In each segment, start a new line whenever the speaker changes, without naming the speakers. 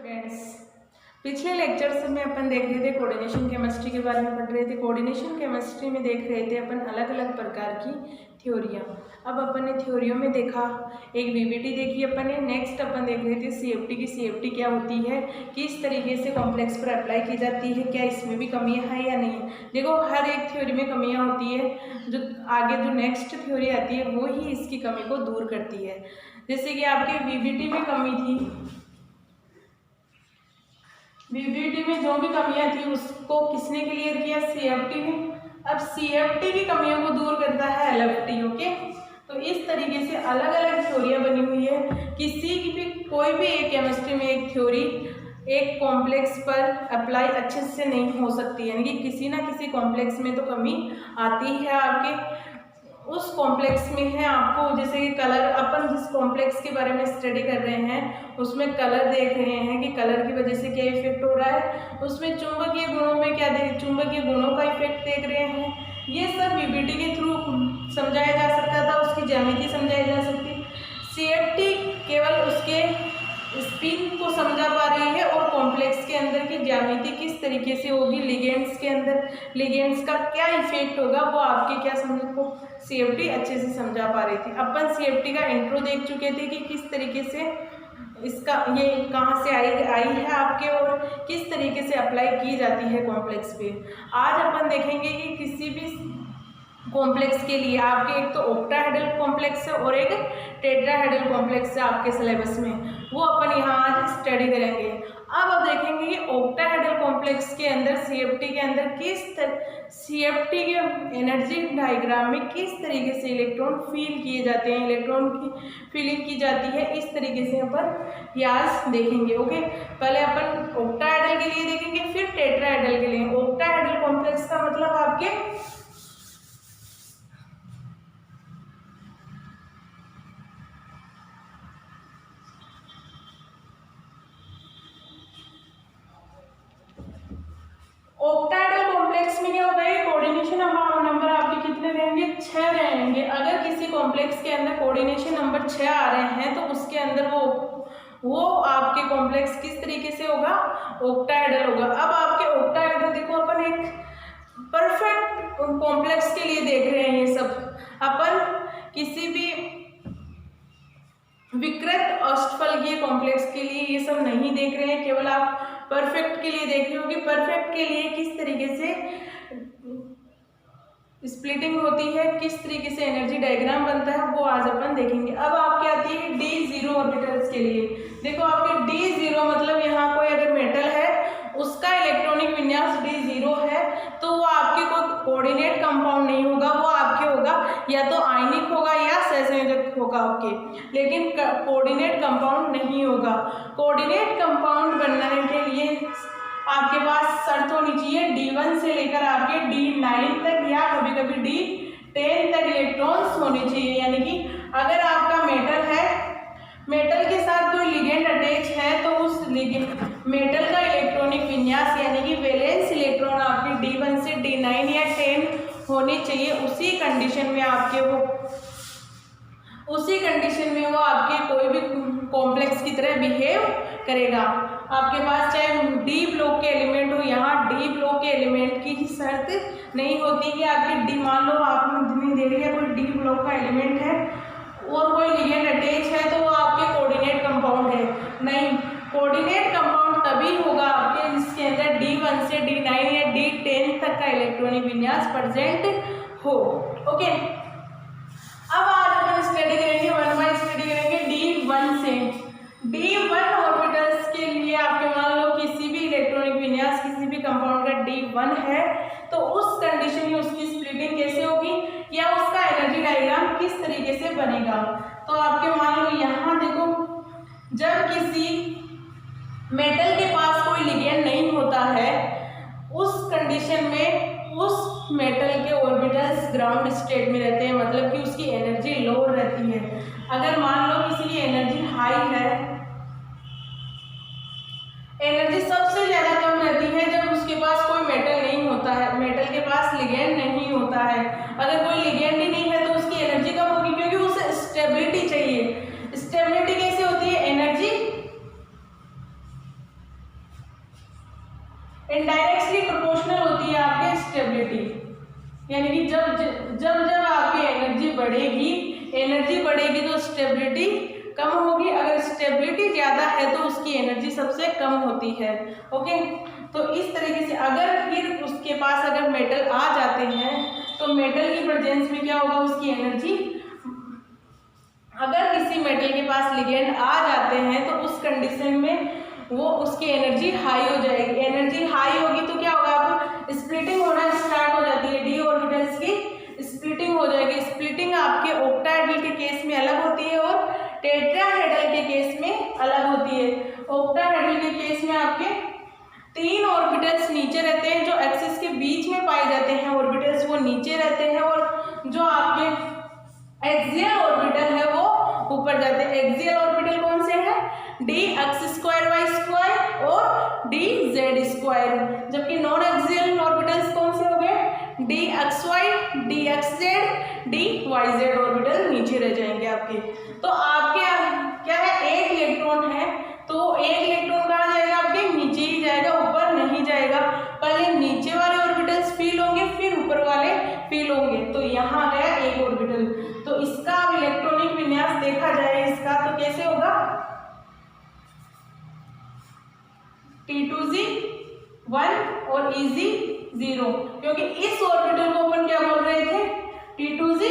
Friends, पिछले lectures में अपन देख रहे थे कोऑर्डिनेशन केमिस्ट्री के बारे में पढ़ रहे थे। कोऑर्डिनेशन केमिस्ट्री में देख रहे थे अपन अलग अलग प्रकार की थ्योरियाँ। अब अपन ने थ्योरियों में देखा, एक वीवीटी देखी अपन ने। नेक्स्ट अपन देख रहे थे सीएफटी की। सीएफटी क्या होती है, किस तरीके से कॉम्प्लेक्स पर अप्लाई की जाती है, क्या इसमें भी कमियां हैं या नहीं। देखो, हर एक थ्योरी में कमियां होती है, जो आगे जो नेक्स्ट थ्योरी आती है वो ही इसकी कमी को दूर करती है। जैसे कि आपके वीवीटी में कमी थी, वीवीटी में जो भी कमियां थी उसको किसने क्लियर किया, सीएफटी ने। अब सीएफटी की कमियों को दूर करता है एलएफटी। ओके, तो इस तरीके से अलग अलग थ्योरियां बनी हुई है। किसी की भी कोई भी एक केमिस्ट्री में एक थ्योरी एक कॉम्प्लेक्स पर अप्लाई अच्छे से नहीं हो सकती, यानी कि किसी ना किसी कॉम्प्लेक्स में तो कमी आती है। आपके उस कॉम्प्लेक्स में है आपको, जैसे कि कलर, अपन जिस कॉम्प्लेक्स के बारे में स्टडी कर रहे हैं उसमें कलर देख रहे हैं कि कलर की वजह से क्या इफेक्ट हो रहा है। उसमें चुंबकीय गुणों में क्या चुंबकीय गुणों का इफेक्ट देख रहे हैं। ये सब वीवीटी के थ्रू समझाया जा सकता था, उसकी ज्यामिति समझाई जा सकती। सीएफटी केवल उसके स्पिन को समझा पा रही है और कॉम्प्लेक्स के अंदर की ज्यामिति किस तरीके से होगी, लिगेंड्स के अंदर लिगेंड्स का क्या इफेक्ट होगा, वो आपके क्या समझ को सीएफटी अच्छे से समझा पा रही थी। अपन सीएफटी का इंट्रो देख चुके थे कि किस तरीके से इसका ये कहाँ से आई है आपके, और किस तरीके से अप्लाई की जाती है कॉम्प्लेक्स पे। आज अपन देखेंगे कि किसी भी कॉम्प्लेक्स के लिए आपके एक तो ऑक्टाहेड्रल कॉम्प्लेक्स है और एक टेट्राहेड्रल कॉम्प्लेक्स है आपके सिलेबस में, वो अपन यहाँ आज स्टडी करेंगे। अब देखेंगे कि ऑक्टाहेड्रल कॉम्प्लेक्स के अंदर सीएफटी के अंदर सीएफटी के एनर्जी डायग्राम में किस तरीके से इलेक्ट्रॉन फील किए जाते हैं, इलेक्ट्रॉन की फीलिंग की जाती है, इस तरीके से अपन याद देखेंगे। ओके, पहले अपन ऑक्टाहेड्रल के लिए देखेंगे, फिर टेट्राहेड्रल के लिए। ऑक्टाहेड्रल कॉम्प्लेक्स का मतलब आपके ऑक्टाहेड्रल कॉम्प्लेक्स में क्या होता है, कोऑर्डिनेशन नंबर आपके कितने रहेंगे, 6 रहेंगे। अगर किसी कॉम्प्लेक्स के अंदर कोऑर्डिनेशन नंबर 6 आ रहे हैं तो उसके अंदर वो आपके कॉम्प्लेक्स किस तरीके से होगा, ऑक्टाहेड्रल होगा। अब आपके ऑक्टाहेड्रल देखो, अपन एक परफेक्ट कॉम्प्लेक्स के लिए देख रहे हैं। ये सब अपन किसी भी विकृत अष्टफलकीय कॉम्प्लेक्स के लिए ये सब नहीं देख रहे हैं, केवल आप परफेक्ट के लिए देख रहे हो कि परफेक्ट के लिए किस तरीके से स्प्लिटिंग होती है, किस तरीके से एनर्जी डायग्राम बनता है, वो आज अपन देखेंगे। अब आपकी आती है D0 ऑर्बिटल्स के लिए। देखो, आपके D0 मतलब यहाँ कोई अगर मेटल है उसका इलेक्ट्रॉनिक विन्यास D0 है तो वो आपके कोई कोऑर्डिनेट कंपाउंड नहीं होगा, वो आपके होगा या तो आयनिक होगा या सहसंयोजक होगा आपके, लेकिन कोऑर्डिनेट कंपाउंड नहीं होगा। कोऑर्डिनेट कंपाउंड बनने के लिए आपके पास शर्त होनी चाहिए D1 से लेकर आपके D9 तक या कभी कभी D10 तक इलेक्ट्रॉन्स होने चाहिए। यानी कि अगर आपका मेटल है, मेटल के साथ कोई लिगेंड अटैच है तो उस मेटल का इलेक्ट्रॉनिक विन्यास यानी कि वैलेंस इलेक्ट्रॉन आपके D1 से D9 या 10 होने चाहिए। उसी कंडीशन में वो आपके कोई भी कॉम्प्लेक्स की तरह बिहेव करेगा। आपके पास चाहे डी ब्लॉक के एलिमेंट हो, यहाँ डी ब्लॉक के एलिमेंट की ही शर्त नहीं होती कि आपके डी, मान लो आपने देख लिया कोई डी ब्लॉक का एलिमेंट है और कोई लिगेंड अटैच है तो वो आपके कोऑर्डिनेट कंपाउंड है। नहीं, कोऑर्डिनेट कंपाउंड तभी होगा आपके जिसके अंदर D1 से D9 या D10 तक का इलेक्ट्रॉनिक विन्यास प्रेजेंट हो। ओके, अब आज अपन स्टडी करेंगे, वन बाय स्टडी करेंगे D1 से। D1 ऑर्बिटल्स के लिए आपके मान लो किसी भी इलेक्ट्रॉनिक विन्यास किसी भी कंपाउंड का D1 है तो उस कंडीशन में उसकी स्प्लिटिंग कैसे होगी या उसका एनर्जी डायग्राम किस तरीके से बनेगा। तो आपके मान लो यहाँ देखो, जब किसी मेटल के पास कोई लिगेंड नहीं होता है उस कंडीशन में उस मेटल के ऑर्बिटल्स ग्राउंड स्टेट में रहते हैं, मतलब कि उसकी एनर्जी लो रहती है। अगर मान लो किसी की एनर्जी हाई है, एनर्जी सबसे ज्यादा कम रहती है जब उसके पास कोई मेटल नहीं होता है, मेटल के पास लिगेंड नहीं होता है। अगर कोई लिगेंड ही नहीं है तो उसकी एनर्जी कम होगी क्योंकि उसे स्टेबिलिटी चाहिए। स्टेबिलिटी कैसे होती है, एनर्जी एनर्जी बढ़ेगी तो स्टेबिलिटी कम होगी, अगर स्टेबिलिटी ज़्यादा है तो उसकी एनर्जी सबसे कम होती है। ओके, तो इस तरीके से अगर फिर उसके पास अगर मेटल आ जाते हैं तो मेटल की प्रेजेंस में क्या होगा, उसकी एनर्जी, अगर किसी मेटल के पास लिगेंड आ जाते हैं तो उस कंडीशन में वो उसकी एनर्जी हाई हो जाएगी। एनर्जी हाई होगी तो क्या होगा, आप स्प्लिटिंग होना स्टार्ट हो जाती है, डी ऑर्बिटल्स की स्प्लिटिंग हो जाएगी। स्प्लिटिंग आपके ऑक्टाहेड्रल के केस में अलग होती है और टेट्राहेड्रल के केस में अलग होती है। ऑक्टाहेड्रल के केस में आपके 3 ऑर्बिटल्स नीचे रहते हैं, जो एक्सिस के बीच में पाए जाते हैं ऑर्बिटल्स वो नीचे रहते हैं, और जो आपके एक्सियल ऑर्बिटल है वो ऊपर जाते हैं। एक्सियल ऑर्बिटल कौन से हैं, D X square Y square और डी जेड स्क्वायर, जबकि नॉन एक्सियल ऑर्बिटल्स कौन से हो गए, D X Y, D X Z, D Y Z orbital नीचे रह जाएंगे आपके। तो आपके क्या है, एक इलेक्ट्रॉन है तो एक इलेक्ट्रॉन कहाँ जाएगा, आपके नीचे ही जाएगा, ऊपर नहीं जाएगा। पहले नीचे वाले ऑर्बिटल्स फील होंगे फिर ऊपर वाले फील होंगे। तो यहाँ गया एक ऑर्बिटल, तो इसका अब इलेक्ट्रॉनिक विन्यास देखा जाए इसका तो कैसे होगा, T2Z 1 और EZ 0, क्योंकि इस ऑर्बिटल को अपन क्या बोल रहे थे, T2Z,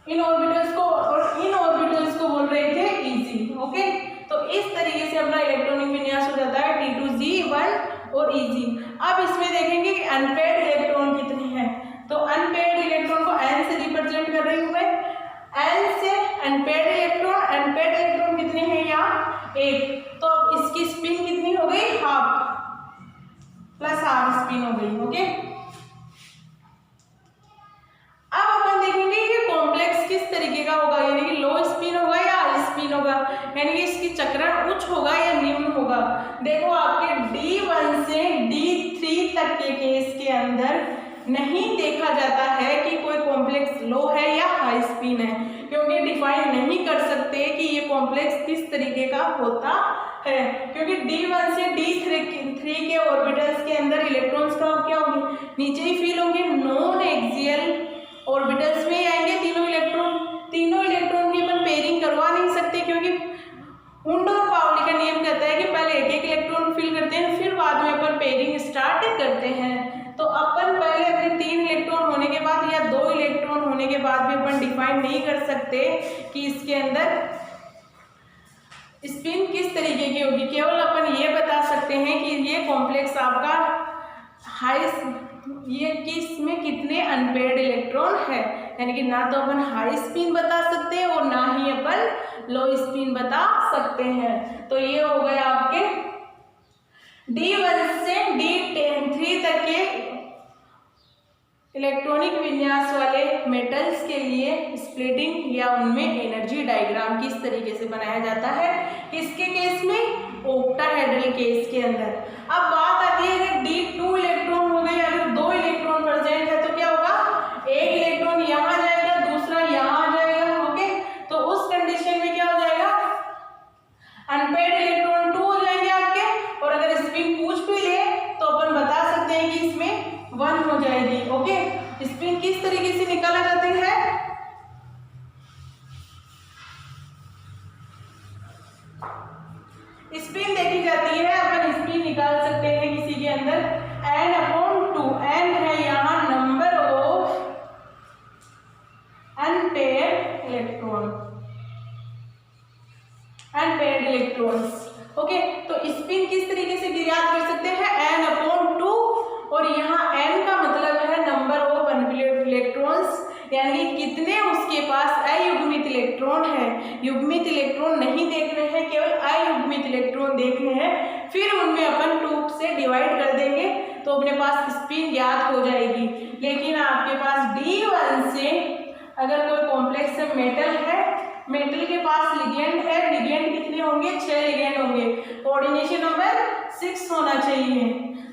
इन ऑर्बिटल्स को और इन ऑर्बिटल्स को बोल रहे थे EZ। ओके, तो इस तरीके से अपना इलेक्ट्रॉनिक विन्यास हो जाता है T2Z 1 और EZ। अब इसमें देखेंगे कि अनपेयर्ड इलेक्ट्रॉन कितने हैं, तो अनपेयर्ड इलेक्ट्रॉन को N से रिप्रेजेंट कर रही हूँ मैं, N से अनपेयर्ड इलेक्ट्रॉन कितने हैं यहाँ, 1, तो अब इसकी स्पिन कितनी हो गई, हाफ प्लस हाफ स्पिन हो गई। ओके, अब अपन देखेंगे कि कॉम्प्लेक्स किस तरीके का होगा, यानी कि लो स्पिन होगा या हाई स्पिन होगा, यानी कि इसकी चक्रण उच्च होगा या निम्न होगा। देखो आपके D1 से D3 तक के केस के अंदर नहीं देखा जाता है कि कोई कॉम्प्लेक्स लो है या हाई स्पिन है, क्योंकि डिफाइन नहीं कर सकते कि ये कॉम्प्लेक्स किस तरीके का होता है, क्योंकि D1 से D3 के ऑर्बिटल्स के अंदर इलेक्ट्रॉन्स का क्या होंगे, नीचे ही फील होंगे, नॉन एक्सियल ऑर्बिटल्स में आएंगे तीनों इलेक्ट्रॉन की अपन पेयरिंग करवा नहीं सकते, क्योंकि हुंड और पाउली का नियम कहता है कि पहले एक इलेक्ट्रॉन फिल करते हैं फिर बाद में अपन पेयरिंग स्टार्ट करते हैं। तो अपन पहले अपने 3 इलेक्ट्रॉन होने के बाद या 2 इलेक्ट्रॉन होने के बाद भी अपन डिफाइन नहीं कर सकते कि इसके अंदर स्पिन किस तरीके की होगी, केवल अपन ये बता सकते हैं कि ये कॉम्प्लेक्स आपका हाई, ये किस में कितने अनपेयर्ड इलेक्ट्रॉन है, यानी कि ना तो अपन हाई स्पिन बता सकते हैं और ना ही अपन लो स्पिन बता सकते हैं। तो ये हो गए आपके D1 से D3 तक के इलेक्ट्रॉनिक विन्यास वाले मेटल्स के लिए स्प्लिटिंग या उनमें एनर्जी डायग्राम किस तरीके से बनाया जाता है, किसके केस में, ऑक्टाहेड्रल केस के अंदर। अब बात आती है अगर D2 इलेक्ट्रॉन हो गए, अगर 2 इलेक्ट्रॉन प्रेजेंट है तो क्या होगा, एक इलेक्ट्रॉन यहाँ जाएगा दूसरा यहाँ जाएगा। ओके, तो उस कंडीशन में क्या हो जाएगा, अनपेयर्ड इलेक्ट्रॉन 2 हो जाएंगे आपके, और अगर स्पिन पूछ भी ले तो अपन बता सकते हैं कि इसमें 1 हो जाएगी। ओके, स्पिन किस तरीके से निकाला जाता है, स्पिन देखी जाती है, अपन स्पिन निकाल सकते हैं किसी के अंदर N/2, N है यहाँ number of unpaired electrons. Okay, तो स्पिन किस तरीके से ज्ञात कर सकते हैं, N/2, और यहाँ N का मतलब है नंबर ऑफ अनपेयर्ड इलेक्ट्रॉन्स, यानी कितने उसके पास अयुग्मित इलेक्ट्रॉन है। युग्मित इलेक्ट्रॉन नहीं देखने हैं, केवल अयुग्मित इलेक्ट्रॉन देखने हैं, फिर उनमें अपन 2 से डिवाइड कर देंगे तो अपने पास स्पिन ज्ञात हो जाएगी। लेकिन आपके पास D1 से अगर कोई कॉम्प्लेक्स मेटल है, मेटल के पास लिगेंड है, लिगेंड कितने होंगे, 6 लिगेंड होंगे, कोऑर्डिनेशन नंबर 6 होना चाहिए।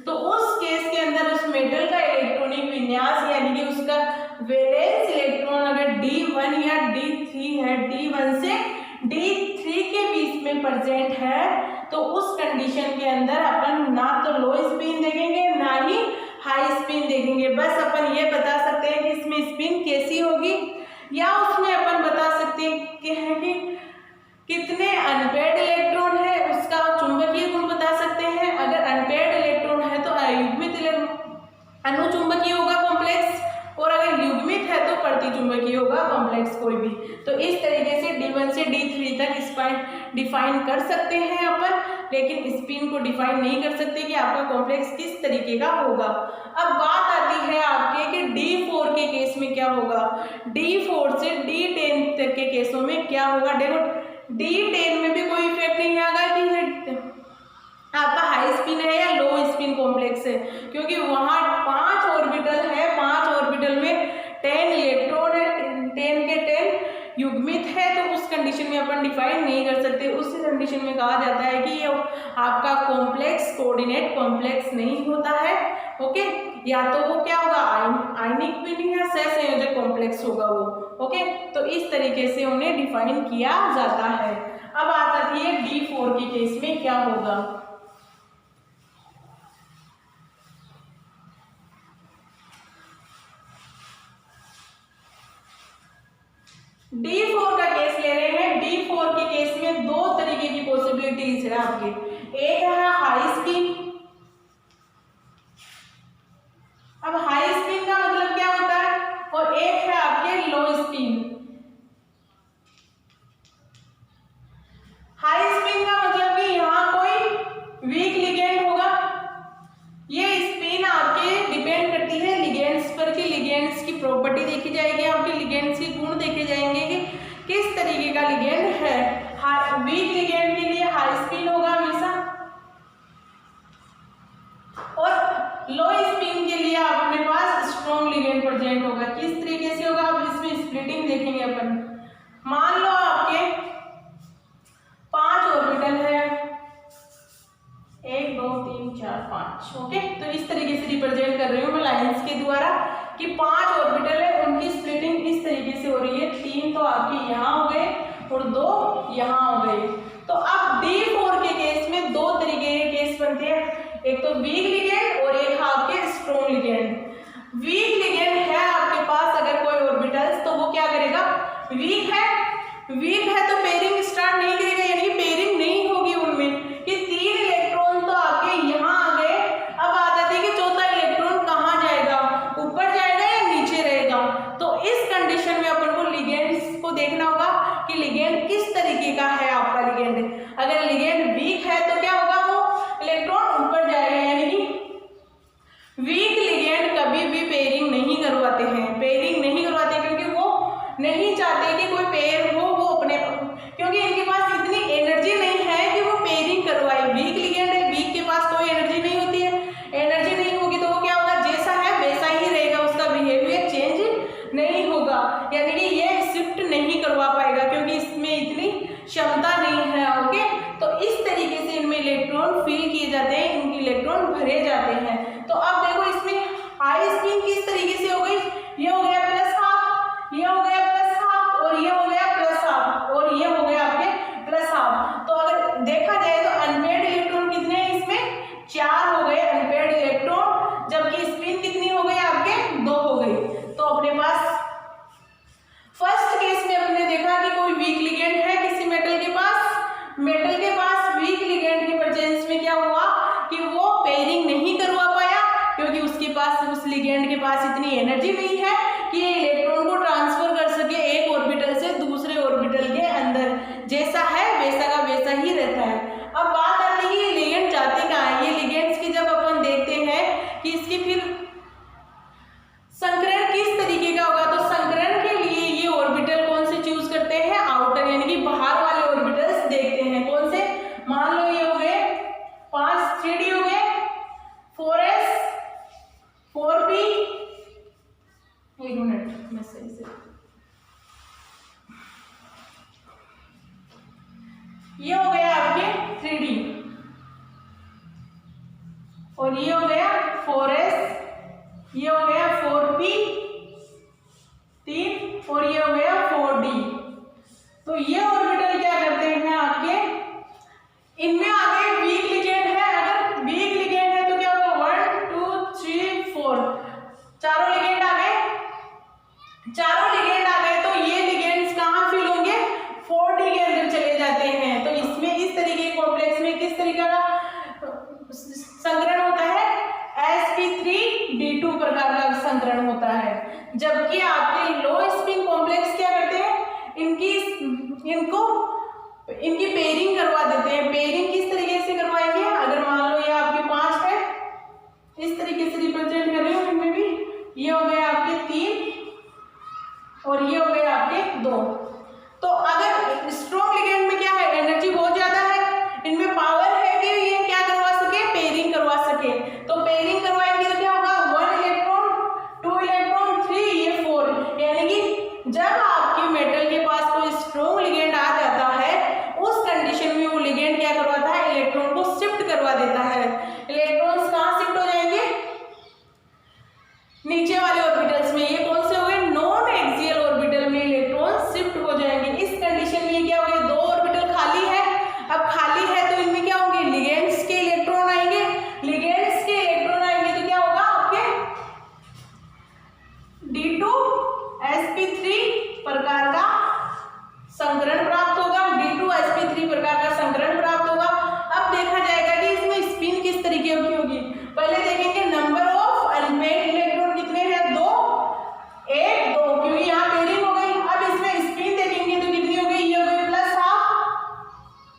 तो उस केस के अंदर उस मेटल का इलेक्ट्रॉनिक विन्यास यानी कि उसका वैलेंस इलेक्ट्रॉन अगर D1 या D3 है, D1 से D3 के बीच में प्रेजेंट है, तो उस कंडीशन के अंदर अपन ना तो लो स्पिन देखेंगे ना ही हाई स्पिन देखेंगे, बस अपन ये बता सकते हैं कि इसमें स्पिन कैसी होगी, या उसमें अपन सकते हैं कि कितने अनपेयर्ड इलेक्ट्रॉन है, उसका चुंबकीय गुण बता सकते हैं। अगर अनपेयर्ड इलेक्ट्रॉन है तो अयुग्मित अनुचुंबकीय होगा कॉम्प्लेक्स, और अगर युग्मित है तो प्रतिचुंबकीय होगा कॉम्प्लेक्स कोई भी। तो इस तरीके से D1 से D3 तक स्पिन डिफाइन कर सकते हैं अपन, लेकिन स्पिन को डिफाइन नहीं कर सकते कि आपका कॉम्प्लेक्स किस तरीके का होगा। अब बात आती है आपके कि D4 के केस में क्या होगा, D4 से D10 तक के केसों में क्या होगा। देखो D10 में भी कोई इफेक्ट नहीं आएगा कि आपका हाई स्पिन है या लो स्पिन कॉम्प्लेक्स है, क्योंकि वहां 5 ऑर्बिटल है, 5 ऑर्बिटल में 10 इलेक्ट्रॉन है, 10 के 10 युग्मित है, तो उस कंडीशन में अपन डिफाइन नहीं कर सकते। उस कंडीशन में कहा जाता है कि ये आपका कॉम्प्लेक्स कोऑर्डिनेट कॉम्प्लेक्स नहीं होता है। ओके, या तो वो क्या होगा, आयनिक ट्विनिंग या सहसंयोजक कॉम्प्लेक्स होगा वो। ओके, तो इस तरीके से उन्हें डिफाइन किया जाता है। अब आता है D4 के केस में क्या होगा। D4 का केस ले रहे हैं। D4 के केस में दो तरीके की पॉसिबिलिटीज है आपके, एक है हाई स्पिन। अब हाई स्पिन का मतलब क्या होता है, और एक है आपके लो स्पिन। हाई स्पिन का मतलब कि यहाँ कोई वीक लिगेंड होगा। ये स्पिन आपके डिपेंड करती है लिगेंड्स पर, कि लिगेंड्स की प्रॉपर्टी देखी जाएगी, आपके लिगेंड्स के गुण देखे जाएंगे कि किस तरीके का लिगेंड है। वीक लिगेंड के लिए हाई स्पिन होगा हमेशा, और लो स्पिन के लिए अपने पास स्ट्रॉन्ग लिगेंड प्रेजेंट होगा। किस तरीके से होगा, अब इसमें स्प्लिटिंग देखेंगे अपन। मान लो आपके 5 ऑर्बिटल है, 1 2 3 4 5। ओके, तो इस तरीके से रिप्रेजेंट कर रही हूँ मैं लाइंस के द्वारा कि 5 ऑर्बिटल है, उनकी स्प्लिटिंग इस तरीके से हो रही है। 3 तो आपके यहाँ हो गए और 2 यहाँ हो गए। तो अब D4 के केस में दो तरीके के केस बनते हैं, एक तो वीक लिगेंड और एक आपके स्ट्रॉन्ग लिगेंड। वीक लिगेंड है आपके पास अगर कोई ऑर्बिटल्स, तो वो क्या करेगा, वीक है तो पेयरिंग स्टार्ट नहीं करेगा, यानी कि पेयरिंग नहीं होगी उनमें, कि 3 इलेक्ट्रॉन तो आपके यहाँ आ गए। अब आता है कि चौथा इलेक्ट्रॉन कहाँ जाएगा, ऊपर जाएगा या नीचे रहेगा। तो इस कंडीशन में अपन को लिगेंड्स को देखना होगा कि लिगेंड किस तरीके का है आपका लिगेंड। अगर लिगेंड वीक है तो क्या होगा, वो इलेक्ट्रॉन ऊपर जाएगा, यानी कि वीक लिगेंड कभी भी पेयरिंग नहीं करवाते हैं, पेयरिंग नहीं करवाते क्योंकि वो नहीं चाहते कि कोई पेयर हो वो अपने, क्योंकि इनके पास इतनी एनर्जी नहीं है कि वो पेयरिंग करवाए। वीक लिगेंड है, वीक के पास कोई एनर्जी नहीं होती है, एनर्जी नहीं होगी तो वो क्या होगा, जैसा है वैसा ही रहेगा, उसका बिहेवियर चेंज नहीं होगा, यानी कि ये शिफ्ट नहीं करवा पाएगा क्योंकि इसमें इतनी क्षमता नहीं है। ओके, तो इस तरीके से इनमें इलेक्ट्रॉन फिल किए जाते हैं, इनके इलेक्ट्रॉन भरे जाते हैं। तो अब देखो इसमें हाई स्पिन किस तरीके से हो गई, ये हो गया +½ ये हो गया +½ और ये हो गया +½ और ये हो गया आपके +½ तो अगर देखा जाए तो अनपेयर्ड इलेक्ट्रॉन कितने हैं इसमें, 4 हो गए अनपेयर्ड इलेक्ट्रॉन, जबकि स्पिन कितनी हो गई आपके, 2 हो गई। तो अपने पास फर्स्ट केस में हमने देखा कि कोई वीक लिगेंड है किसी मेटल के पास, मेटल के पास वीक लिगेंड के प्रेजेंस में क्या हुआ कि वो पेयरिंग नहीं करवा पाया, क्योंकि उसके पास, उस लिगेंड के पास इतनी एनर्जी नहीं है कि ये इलेक्ट्रॉन को ट्रांसफर कर सके एक ऑर्बिटल से दूसरे ऑर्बिटल के अंदर, जैसा है वैसा का वैसा ही रहता है। अब बात आती है ये लिगेंड जाते कहाँ है, ये लिगेंड्स की जब अपन देखते हैं कि इसकी फिर संकरण किस तरीके का होगा, तो संकरण के लिए ये ऑर्बिटल कौन से चूज करते हैं, आउटर यानी कि बाहर वाले ऑर्बिटल्स देखते हैं। कौन से, मान लो ये हो गए 5 3D हो गए, 4s 4p, एक मिनट मैं सही से, ये हो गया आपके 3D और ये हो गया 4s, ये हो गया 4p 3 और ये हो गया 4d। तो ये ऑर्बिटल क्या करते हैं आपके, इनमें आगे वीक लिगेंड है, अगर वीक लिगेंड है तो क्या होगा 1 2 3 4 चारों लिगेंड आ गए, चारों लिगेंड आ गए, तो ये लिगेंड्स कहाँ फिल होंगे, इनकी पेयरिंग करवा देते हैं। पेयरिंग किस तरीके से करवाएंगे, अगर मान लो ये आपके 5 है, इस तरीके से रिप्रेजेंट कर रहे हो, इनमें भी ये हो गए आपके 3 और ये हो गए आपके 2। तो अगर स्ट्रॉन्ग लिगेंड में क्या है, एनर्जी बहुत ज्यादा है, इनमें पावर है कि ये क्या करवा सके, पेयरिंग करवा सके। तो पेयरिंग करवाएंगे तो क्या होगा, 1 इलेक्ट्रॉन 2 इलेक्ट्रॉन 3 ये 4, यानी कि जब आपके मेटल के पास कोई स्ट्रॉन्ग लिगेंड आ जाता है उस कंडीशन में वो लिगेंड क्या करवाता है, इलेक्ट्रॉन को शिफ्ट करवा देता है। इलेक्ट्रॉन्स कहाँ शिफ्ट हो जाएंगे, नीचे वाले ऑर्बिटल्स में। ये कौन से हो गए, नॉन एक्सियल ऑर्बिटल में इलेक्ट्रॉन शिफ्ट हो जाएंगे। इस कंडीशन में क्या हो गया, 2 ऑर्बिटल खाली है। अब खाली है तो इनमें क्या होंगे, लिगेंड्स के इलेक्ट्रॉन आएंगे। लिगेंड्स के इलेक्ट्रॉन आएंगे तो क्या होगा, आपके D2sp3 प्रकार का संकरण प्राप्त होगा। D2sp3 प्रकार का संकरण प्राप्त होगा। अब देखा जाएगा कि इसमें स्पिन किस तरीके की होगी। पहले देखेंगे नंबर ऑफ अनपेयर्ड इलेक्ट्रॉन कितने हैं, 2 1 2, क्योंकि यहाँ पेयरिंग हो गई। अब इसमें स्पिन देखेंगे तो कितनी हो गई, ये हो गई +12,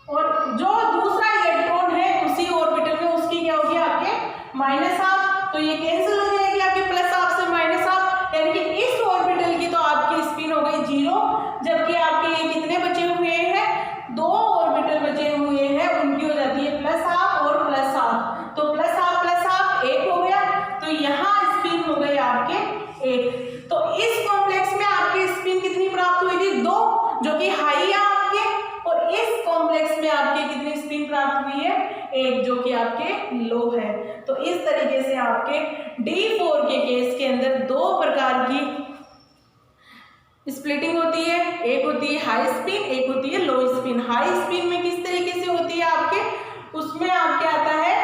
और जो दूसरा इलेक्ट्रॉन है उसी ऑर्बिटल में उसकी क्या होगी, आपके -12। तो ये कैंसिल हो जाएगी आपके +12 से -12, यानी कि इस ऑर्बिटल की तो आपकी स्पिन हो गई 0, जबकि आपके ये कितने बचे हुए हैं, 2 ऑर्बिटल बचे हुए हैं, उनकी हो जाती है +12 और +12। तो +12 1 हो गया, तो यहाँ स्पिन हो गई आपके 1। तो इस कॉम्प्लेक्स में आपकी स्पिन कितनी प्राप्त हुई थी, 2, जो कि हाई है आपके, और इस कॉम्प्लेक्स में आपके कितनी स्पिन प्राप्त हुई है, 1, जो कि आपके लो है। तो इस तरीके से आपके D4 के केस के अंदर 2 प्रकार की स्प्लिटिंग होती है। एक होती है हाई स्पिन, एक होती है लो स्पिन। हाई स्पिन में किस तरीके से होती है आपके, उसमें आपके आता है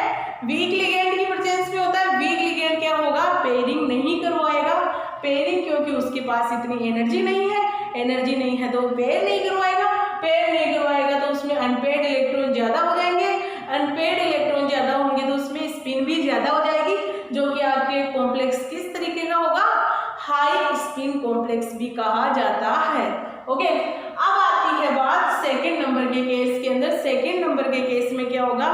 वीक लिगेंड की प्रेजेंस में होता है। वीक लिगेंड क्या होगा, पेयरिंग नहीं करवाएगा। पेयरिंग क्योंकि उसके पास इतनी एनर्जी नहीं है, एनर्जी नहीं है तो पेयर नहीं करवाएगा। पेयर नहीं करवाएगा तो उसमें अनपेयर्ड इलेक्ट्रॉन ज्यादा हो जाएंगे। अनपेयर्ड इलेक्ट्रॉन ज्यादा होंगे तो उसमें स्पिन भी ज्यादा हो जाएगी, जो कि आपके कॉम्प्लेक्स किस तरीके का होगा, हाई स्पिन कॉम्प्लेक्स भी कहा जाता है। ओके, अब आती है बात सेकंड नंबर के केस के अंदर। सेकंड नंबर के केस में क्या होगा,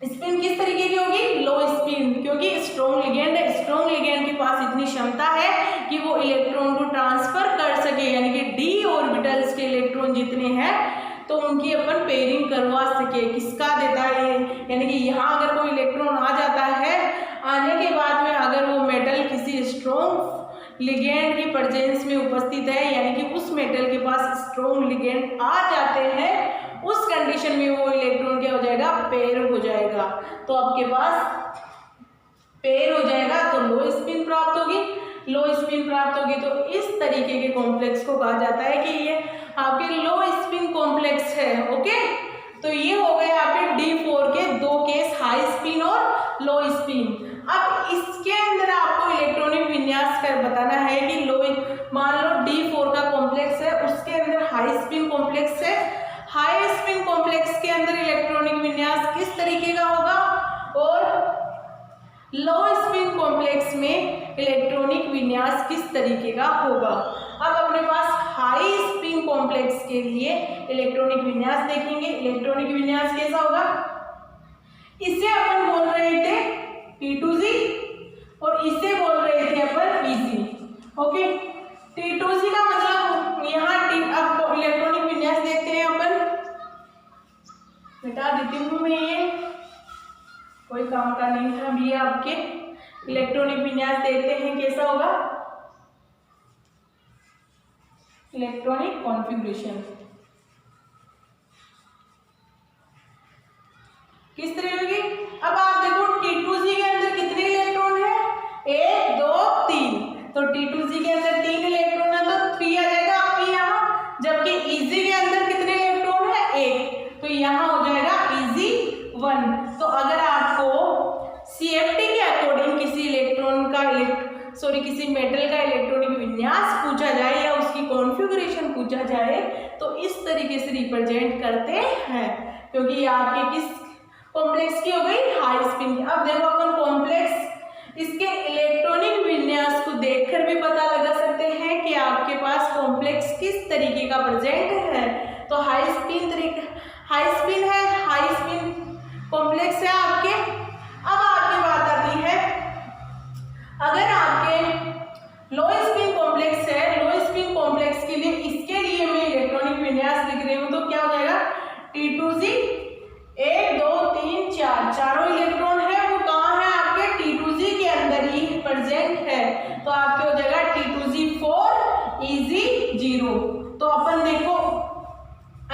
स्पिन किस तरीके की होगी, लो स्पिन, क्योंकि स्ट्रॉन्ग लिगेंड है। स्ट्रॉन्ग लिगेंड के पास इतनी क्षमता है कि वो इलेक्ट्रॉन को ट्रांसफर कर सके, यानी कि d ऑर्बिटल्स के इलेक्ट्रॉन जितने हैं तो उनकी अपन पेयरिंग करवा सके। किसका देता है, यानी कि यहाँ अगर कोई इलेक्ट्रॉन आ जाता है, आने के बाद में अगर वो मेटल किसी स्ट्रॉन्ग लिगेंड की प्रेजेंस में उपस्थित है, यानी कि उस मेटल के पास स्ट्रॉन्ग लिगेंड आ जाते हैं, उस कंडीशन में वो इलेक्ट्रॉन क्या हो जाएगा, पेयर हो जाएगा। तो आपके पास पेयर हो जाएगा तो लो स्पिन प्राप्त होगी। लो स्पिन प्राप्त होगी तो इस तरीके के कॉम्प्लेक्स को कहा जाता है कि ये आपके लो स्पिन कॉम्प्लेक्स है। ओके, तो ये हो गए आपके D4 के 2 केस, हाई स्पिन और लो स्पिन। अब इसके अंदर आपको इलेक्ट्रॉनिक विन्यास कर बताना है कि लो, मान लो D4 का कॉम्प्लेक्स है, उसके अंदर हाई स्पिन कॉम्प्लेक्स है। हाई स्पिन कॉम्प्लेक्स के अंदर इलेक्ट्रॉनिक विन्यास किस तरीके का होगा, और लो स्पिन कॉम्प्लेक्स में इलेक्ट्रॉनिक विन्यास किस तरीके का होगा। अब अपने पास हाई स्पिन कॉम्प्लेक्स के लिए इलेक्ट्रॉनिक विन्यास देखेंगे। इलेक्ट्रॉनिक विन्यास कैसा होगा, इसे अपन बोल रहे थे T2G और इसे बोल रहे थे अपन EG। ओके, T2G का मतलब यहाँ अब इलेक्ट्रॉनिक विन्यास देखते हैं अपन, मिटा देती हूँ मैं, ये कोई काम का नहीं था अभी। आपके इलेक्ट्रॉनिक विन्यास देखते हैं कैसा होगा, इलेक्ट्रॉनिक कॉन्फ़िगरेशन किस तरह होगी। अब आप देखो T2G के अंदर कितने इलेक्ट्रॉन है, 1 2 3, तो T2G के अंदर 3 इलेक्ट्रॉन है तो 3 आ जाएगा आपके यहाँ, जबकि EG के अंदर कितने इलेक्ट्रॉन है, 1, तो यहाँ हो जाएगा EG1। तो अगर आपको CFT के अकॉर्डिंग किसी इलेक्ट्रॉन का किसी मेटल का इलेक्ट्रॉनिक विन्यास पूछा जाए या उसकी कॉन्फ़िगरेशन पूछा जाए तो इस तरीके से रिप्रेजेंट करते हैं, क्योंकि ये आपके किस कॉम्प्लेक्स की हो गई, हाई स्पिन की। अब देखो अपन कॉम्प्लेक्स, इसके इलेक्ट्रॉनिक विन्यास को देखकर भी पता लगा सकते हैं कि आपके पास कॉम्प्लेक्स किस तरीके का प्रेजेंट है। तो तो हाई स्पिन कॉम्प्लेक्स है आपके। अब आपकी बात आती है, अगर आपके लो स्पिन कॉम्प्लेक्स है, लो स्पिन कॉम्प्लेक्स के लिए इसके लिए मैं इलेक्ट्रॉनिक विन्यास लिख रही हूँ, तो क्या हो जाएगा T2Z 1 2 3 4 चारों इलेक्ट्रॉन है वो कहाँ है आपके T2Z के अंदर ही प्रेजेंट है, तो आपके हो जाएगा T2Z4 EZ0। तो अपन देखो,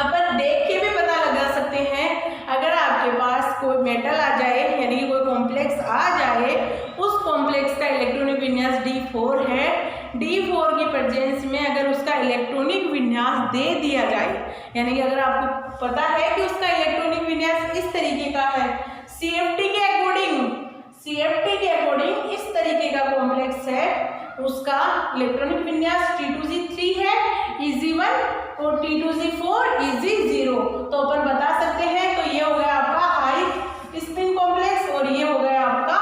अपन देख के भी पता लगा सकते हैं, अगर आपके पास कोई मेटल आ जाए यानी कि कोई कॉम्प्लेक्स आ जाए, उस कॉम्प्लेक्स का इलेक्ट्रॉनिक विन्यास D4 है, D4 की प्रेजेंस में अगर उसका इलेक्ट्रॉनिक विन्यास दे दिया जाए, यानी कि अगर आपको पता है कि उसका इलेक्ट्रॉनिक विन्यास इस तरीके का है, CFT के अकॉर्डिंग इस तरीके का कॉम्प्लेक्स है, उसका इलेक्ट्रॉनिक विन्यास T2Z3 है EZ1 और T2Z4 EZ0। तो अपन बता सकते हैं, तो ये हो गया आपका हाई स्पिन कॉम्प्लेक्स और ये हो गया आपका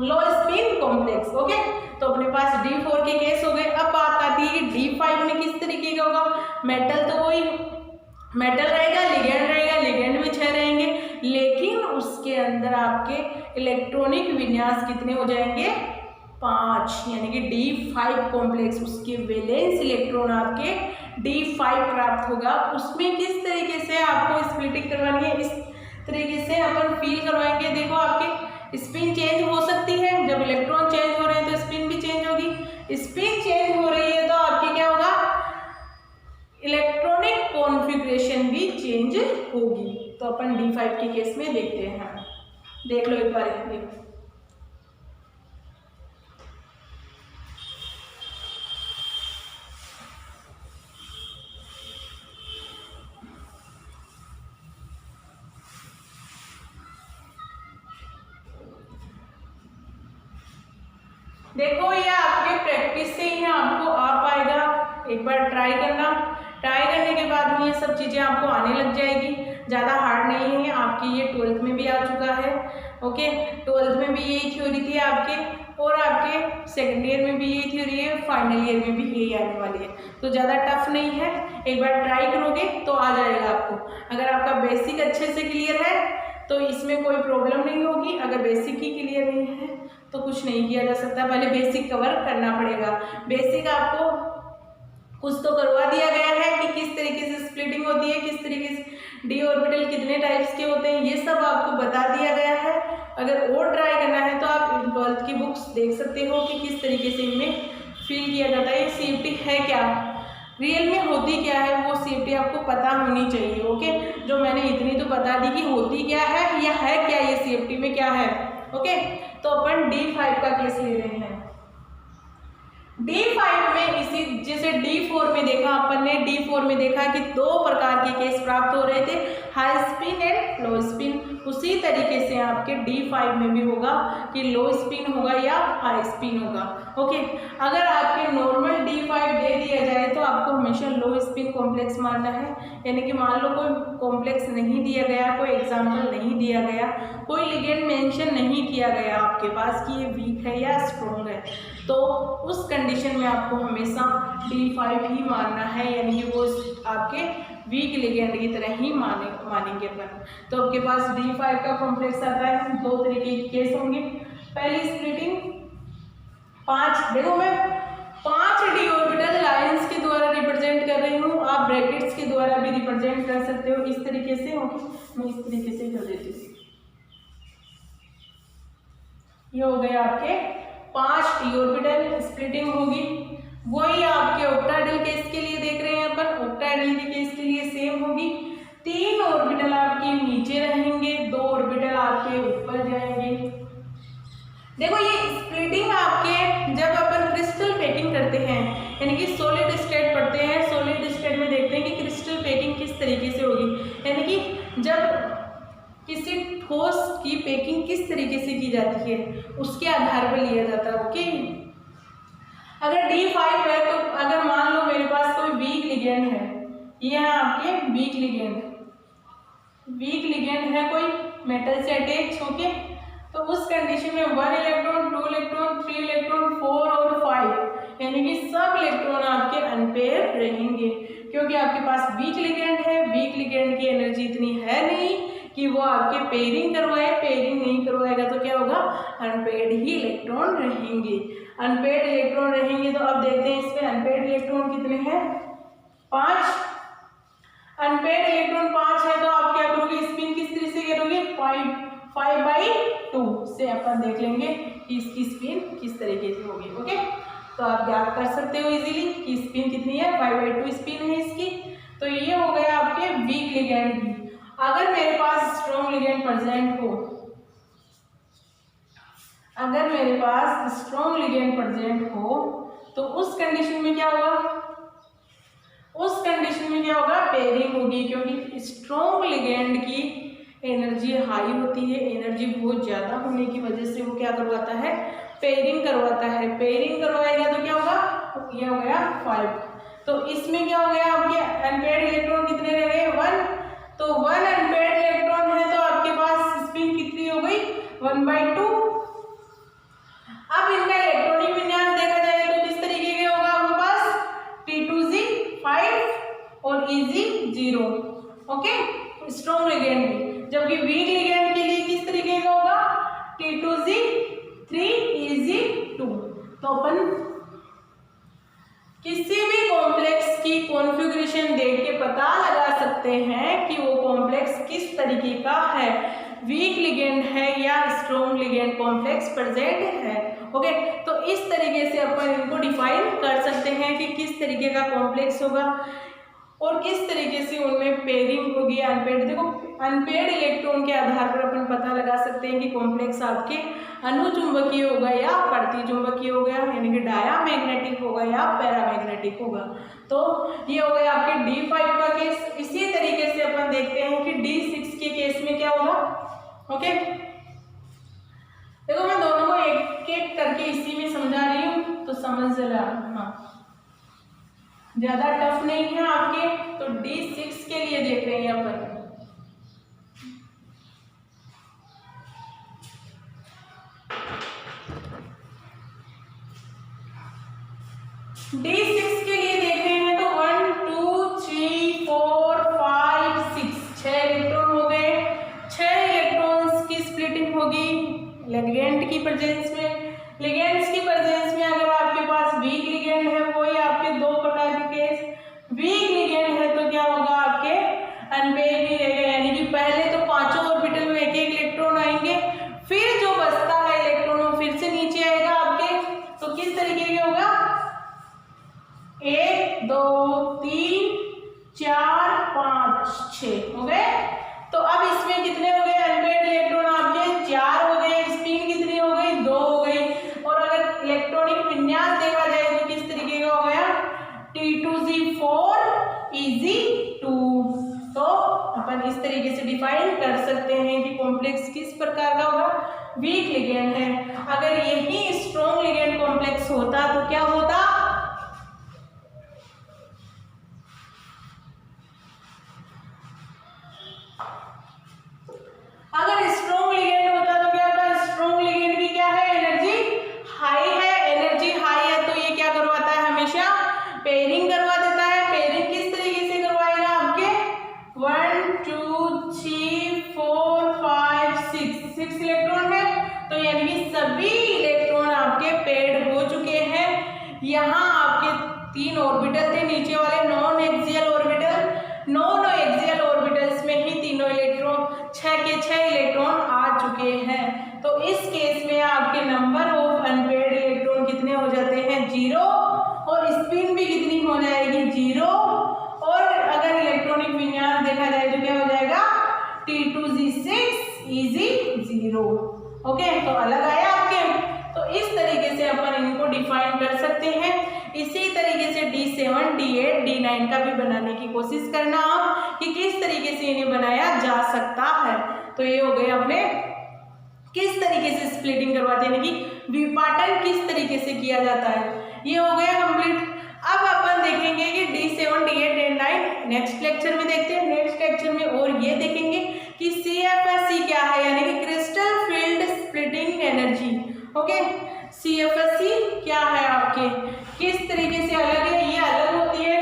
लो स्पिन कॉम्प्लेक्स। ओके, तो अपने पास D4 के केस हो गए। अब बात आती है D5 में किस तरीके का होगा। मेटल तो वही मेटल रहेगा, लिगेंड में 6 रहेंगे, लेकिन उसके अंदर आपके इलेक्ट्रॉनिक विन्यास कितने हो जाएंगे 5, यानी कि D5 कॉम्प्लेक्स, उसके वैलेंस इलेक्ट्रॉन आपके D5 प्राप्त होगा। उसमें किस तरीके से आपको स्प्लिटिंग करवानी है, इस तरीके से अपन फील करवाएंगे। देखो आपके स्पिन चेंज हो सकती है, जब इलेक्ट्रॉन चेंज हो रहे हैं तो स्पिन भी चेंज होगी। स्पिन चेंज हो रही है तो आपकी क्या होगा, इलेक्ट्रॉनिक कॉन्फ़िगरेशन भी चेंज होगी। तो अपन D5 के केस में देखते हैं, देख लो एक बार ये। देखो ये आपके प्रैक्टिस से ही आपको आ पाएगा, एक बार ट्राई करने के बाद में ये सब चीज़ें आपको आने लग जाएगी। ज़्यादा हार्ड नहीं है, आपकी ये 12th में भी आ चुका है। ओके, 12th में भी यही थ्योरी थी आपके, और आपके सेकेंड ईयर में भी यही थ्योरी है, फाइनल ईयर में भी यही आने वाली है। तो ज़्यादा टफ नहीं है, एक बार ट्राई करोगे तो आ जाएगा आपको। अगर आपका बेसिक अच्छे से क्लियर है तो इसमें कोई प्रॉब्लम नहीं होगी, अगर बेसिक ही क्लियर नहीं है तो कुछ नहीं किया जा सकता, पहले बेसिक कवर करना पड़ेगा। बेसिक आपको कुछ तो करवा दिया गया है कि किस तरीके से स्प्लिटिंग होती है, किस तरीके से डी ऑर्बिटल कितने टाइप्स के होते हैं, ये सब आपको बता दिया गया है। अगर और ट्राई करना है तो आप 12th की बुक्स देख सकते हो कि किस तरीके से इनमें फील किया जाता है। ये CFT है क्या, रियल में होती क्या है, वो CFT आपको पता होनी चाहिए। ओके, जो मैंने इतनी तो बता दी कि होती क्या है या है क्या, ये CFT में क्या है। ओके, तो अपन D5 का केस ले रहे हैं। D5 में इसी जैसे D4 में देखा अपन ने, D4 में देखा कि 2 प्रकार के केस प्राप्त हो रहे थे, high spin and low spin. उसी तरीके से आपके D5 में भी होगा कि लो स्पिन होगा या हाई स्पिन होगा। ओके, अगर आपके नॉर्मल D5 दे दिया जाए तो आपको हमेशा लो स्पिन कॉम्प्लेक्स मानना है, यानी कि मान लो कोई कॉम्प्लेक्स नहीं दिया गया, कोई एग्जाम्पल नहीं दिया गया, कोई लिगेंड मेंशन नहीं किया गया आपके पास कि ये वीक है या स्ट्रॉन्ग है, तो उस कंडीशन में आपको हमेशा D5 ही मानना है, यानी कि वो आपके वीक लिगेंड की तरह ही मानेंगे अपन। तो आपके पास D5 का कॉम्प्लेक्स आता है, 2 तरीके के केस होंगे। पहली स्प्लिटिंग 5, देखो मैं 5 d ऑर्बिटल लाइंस के द्वारा रिप्रेजेंट कर रही हूँ, आप ब्रैकेट्स के द्वारा भी रिप्रेजेंट कर सकते हो इस तरीके से। ओके, मैं इस तरीके से कर देती हूँ। ये हो गए आपके 5 d ऑर्बिटल स्प्लिटिंग होगी। वही आपके ऑक्टाहेड्रल केस के लिए देख रहे हैं अपन, ऑक्टाहेड्रल के केस के लिए सेम होगी। 3 ऑर्बिटल आपके नीचे रहेंगे, 2 ऑर्बिटल आपके ऊपर जाएंगे। देखो ये स्प्लिटिंग आपके जब अपन क्रिस्टल पैकिंग करते हैं, यानी कि सॉलिड स्टेट पढ़ते हैं, सॉलिड स्टेट में देखते हैं कि क्रिस्टल पैकिंग किस तरीके से होगी, यानी कि जब किसी ठोस की पैकिंग किस तरीके से की जाती है उसके आधार पर लिया जाता है। ओके, अगर D5 है तो अगर मान लो मेरे पास कोई वीक लिगेंड है, ये है आपके वीक लिगेंड है कोई मेटल से अटैच होके, तो उस कंडीशन में 1 इलेक्ट्रॉन, 2 इलेक्ट्रॉन, 3 इलेक्ट्रॉन, 4 और 5, यानी कि सब इलेक्ट्रॉन आपके अनपेक्ड एम्पेयर रहेंगे, क्योंकि आपके पास वीक लिगेंड है। वीक लिगेंड की एनर्जी इतनी है नहीं कि वो आपके पेयरिंग करवाए। पेयरिंग नहीं करवाएगा तो क्या होगा, अनपेयर्ड ही इलेक्ट्रॉन रहेंगे। अनपेयर्ड इलेक्ट्रॉन रहेंगे तो अब देखते हैं इसमें अनपेयर्ड इलेक्ट्रॉन कितने हैं, 5। अनपेयर्ड इलेक्ट्रॉन 5 है तो आप क्या करोगे, स्पिन किस तरह से करोगे, 5/2 से अपन देख लेंगे कि इसकी स्पिन किस तरीके से होगी। ओके, तो आप ज्ञात कर सकते हो इजीली कि स्पिन कितनी है, 5/2 स्पिन है इसकी। तो ये हो गया आपके वीक लिगेंड की। अगर मेरे पास स्ट्रॉन्ग लिगेंड प्रेजेंट हो, अगर मेरे पास स्ट्रॉन्ग लिगेंड प्रेजेंट हो तो उस कंडीशन में क्या होगा, उस कंडीशन में क्या होगा, पेयरिंग होगी, क्योंकि स्ट्रॉन्ग लिगेंड की एनर्जी हाई होती है। एनर्जी बहुत ज़्यादा होने की वजह से वो क्या करवाता है, पेयरिंग करवाता है। पेयरिंग करवाएगा तो क्या होगा, ये हो गया 5। तो इसमें क्या हो गया, आपके अनपेयर्ड इलेक्ट्रॉन कितने रह गए, 1। तो 1 अनपेयर्ड इलेक्ट्रॉन है तो आपके पास स्पिन कितनी हो गई, 1/2। अब इनका इलेक्ट्रॉनिक विन्यास देखा जाए तो किस तरीके का होगा, आपके पास T2Z 5 और EZ 0। ओके, स्ट्रॉन्ग लिगेंड में, जबकि वीक लिगेंड के लिए किस तरीके का होगा, T2Z 3 EZ 2। तो अपन किसी भी कॉम्प्लेक्स की कॉन्फ़िगरेशन देख के पता लगा सकते हैं कि वो कॉम्प्लेक्स किस तरीके का है, वीक लिगेंड है या स्ट्रॉन्ग लिगेंड कॉम्प्लेक्स प्रेजेंट है। ओके, तो इस तरीके से अपन इनको डिफाइन कर सकते हैं कि किस तरीके का कॉम्प्लेक्स होगा और किस तरीके से उनमें पेयरिंग होगी। अनपेयर्ड, देखो अनपेयर्ड इलेक्ट्रॉन के आधार पर अपन पता लगा सकते हैं कि कॉम्प्लेक्स आपके अनुचुंबकीय होगा या प्रतिचुंबकीय होगा, यानी कि डायामैग्नेटिक होगा या पैरामैग्नेटिक होगा। तो ये हो गया आपके D5 का केस। इसी तरीके से अपन देखते हैं कि D6 के केस में क्या होगा। ओके, देखो मैं दोनों को एक एक करके इसी में समझा रही हूँ तो समझ जरा, हाँ ज्यादा टफ नहीं है आपके। तो D6 के लिए देख रहे हैं अपन, D6 के लिए देख रहे हैं तो 1 2 3 4 5 6 6 इलेक्ट्रॉन हो गए। 6 इलेक्ट्रॉन्स की स्प्लिटिंग होगी लिगेंड की प्रेजेंस में। लिगेंड्स की प्रेजेंस में अगर आपके पास वीक लिगेंड है, वही आपके दो प्रकार के केस, वीक लिगेंड है तो क्या होगा, आपके अनपेयर्ड ही रहेगा, यानी कि पहले तो पांचों ऑर्बिटल में एक एक इलेक्ट्रॉन आएंगे, फिर जो बचता है इलेक्ट्रॉन वो फिर से नीचे आएगा आपके। तो किस तरीके के होगा, 1 2 3 4 5 6 हो गए। तो अब इसमें कितने हो गए अनपेयर्ड इलेक्ट्रॉन, आपके 4 हो गए। स्पिन कितनी हो गई, 2 हो गई। और अगर इलेक्ट्रॉनिक विन्यास देखा जाए तो किस तरीके का हो गया, T2Z 4 EZ 2। तो अपन इस तरीके से डिफाइन कर सकते हैं कि कॉम्प्लेक्स किस प्रकार का होगा, वीक लिगेंड है। अगर यही स्ट्रॉन्ग लिगेंड कॉम्प्लेक्स होता तो क्या होता, अगर स्ट्रॉन्ग लिगेंड होता तो क्या होता, स्ट्रॉन्ग लिगेंड की क्या है, एनर्जी हाई है। एनर्जी हाई है तो ये क्या करवाता है, हमेशा पेयरिंग करवा देता है। पेयरिंग किस तरीके से करवाएगा, आपके 1 2 3 4 5 6 इलेक्ट्रॉन है, तो यानी कि सभी इलेक्ट्रॉन आपके पेयर्ड हो चुके हैं। यहाँ आपके 3 ऑर्बिटल थे नीचे वाले, non axial orbital. Non axial orbitals में ही तीनों इलेक्ट्रॉन 6 के 6 इलेक्ट्रॉन आ चुके हैं। तो इस केस में आपके नंबर ऑफ अनपेयर्ड इलेक्ट्रॉन कितने हो जाते हैं, 0, और स्पिन भी कितनी हो जाएगी, 0। और अगर इलेक्ट्रॉनिक विन्यास देखा जाए तो क्या हो जाएगा, T2Z 6 EZ 0। ओके, तो अलग आया आपके। तो इस तरीके से अपन इनको डिफाइन कर सकते हैं। इसी तरीके से D7 D8 D9 का भी बनाने की कोशिश करना आप कि किस तरीके से इन्हें बनाया जा सकता है। तो ये हो गए अपने किस तरीके से स्प्लिटिंग करवाते हैं, यानी कि विपाटन किस तरीके से किया जाता है, ये हो गया कंप्लीट। अब अपन देखेंगे कि D7 D8 D9 next lecture में देखते हैं। नेक्स्ट लेक्चर में और ये देखेंगे कि CFSE क्या है, यानी कि crystal field splitting energy. Okay, CFSE क्या है आपके, किस तरीके से अलग है, ये अलग होती है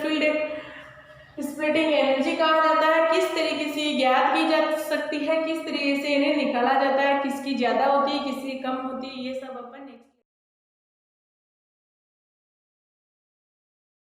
फील्ड स्प्लिटिंग एनर्जी कहा जाता है, किस तरीके से ज्ञात की जा सकती है, किस तरीके से इन्हें निकाला जाता है, किसकी ज़्यादा होती है किसकी कम होती है, ये सब अपन